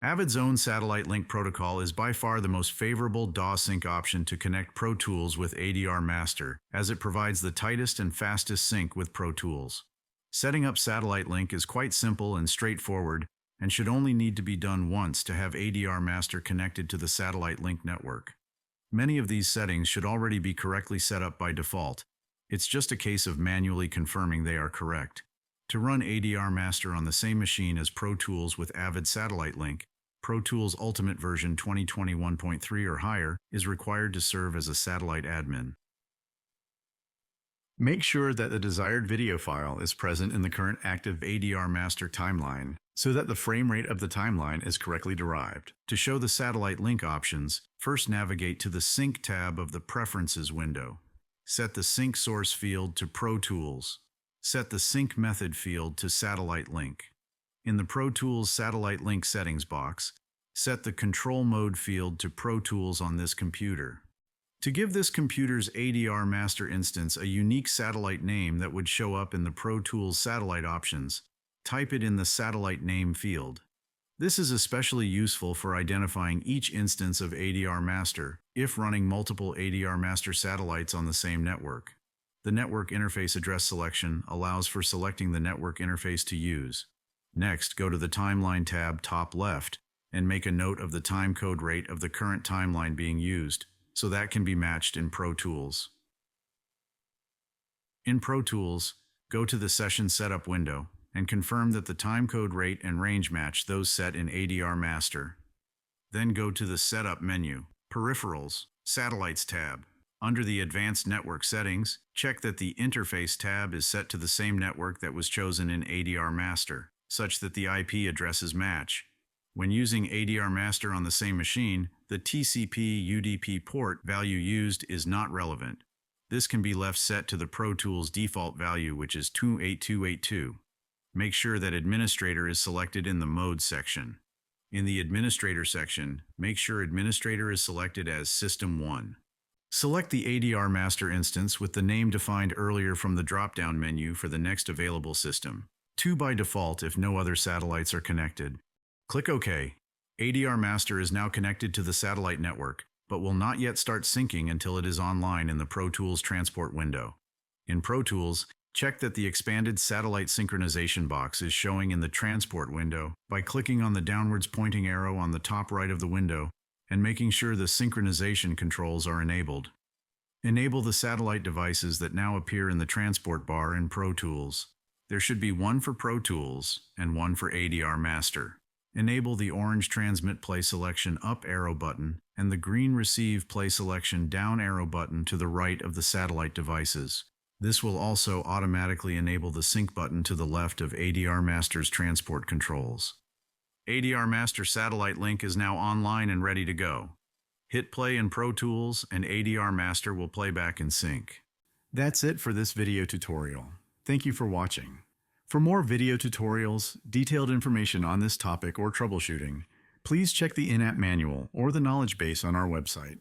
Avid's own SatelliteLink protocol is by far the most favorable DAW sync option to connect Pro Tools with ADR Master, as it provides the tightest and fastest sync with Pro Tools. Setting up SatelliteLink is quite simple and straightforward, and should only need to be done once to have ADR Master connected to the SatelliteLink network. Many of these settings should already be correctly set up by default. It's just a case of manually confirming they are correct. To run ADR Master on the same machine as Pro Tools with Avid SatelliteLink, Pro Tools Ultimate version 2021.3 or higher is required to serve as a satellite admin. Make sure that the desired video file is present in the current active ADR Master timeline, so that the frame rate of the timeline is correctly derived. To show the SatelliteLink options, first navigate to the Sync tab of the Preferences window. Set the Sync Source field to Pro Tools. Set the Sync Method field to SatelliteLink. In the Pro Tools SatelliteLink settings box, set the Control Mode field to Pro Tools on this computer. To give this computer's ADR Master instance a unique satellite name that would show up in the Pro Tools satellite options, type it in the Satellite Name field. This is especially useful for identifying each instance of ADR Master if running multiple ADR Master satellites on the same network. The Network Interface Address selection allows for selecting the network interface to use. Next, go to the Timeline tab top left and make a note of the timecode rate of the current timeline being used, so that can be matched in Pro Tools. In Pro Tools, go to the Session Setup window and confirm that the timecode rate and range match those set in ADR Master. Then go to the Setup menu, Peripherals, Satellites tab. Under the Advanced Network Settings, check that the Interface tab is set to the same network that was chosen in ADR Master, such that the IP addresses match. When using ADR Master on the same machine, the TCP/UDP port value used is not relevant. This can be left set to the Pro Tools default value, which is 28282. Make sure that Administrator is selected in the Mode section. In the Administrator section, make sure Administrator is selected as System 1. Select the ADR Master instance with the name defined earlier from the drop-down menu for the next available system. 2 by default if no other satellites are connected. Click OK. ADR Master is now connected to the satellite network, but will not yet start syncing until it is online in the Pro Tools transport window. In Pro Tools, check that the expanded satellite synchronization box is showing in the transport window by clicking on the downwards pointing arrow on the top right of the window and making sure the synchronization controls are enabled. Enable the satellite devices that now appear in the transport bar in Pro Tools. There should be one for Pro Tools and one for ADR Master. Enable the orange Transmit Play Selection up arrow button and the green Receive Play Selection down arrow button to the right of the satellite devices. This will also automatically enable the sync button to the left of ADR Master's transport controls. ADR Master SatelliteLink is now online and ready to go. Hit play in Pro Tools and ADR Master will play back in sync. That's it for this video tutorial. Thank you for watching. For more video tutorials, detailed information on this topic or troubleshooting, please check the in-app manual or the knowledge base on our website.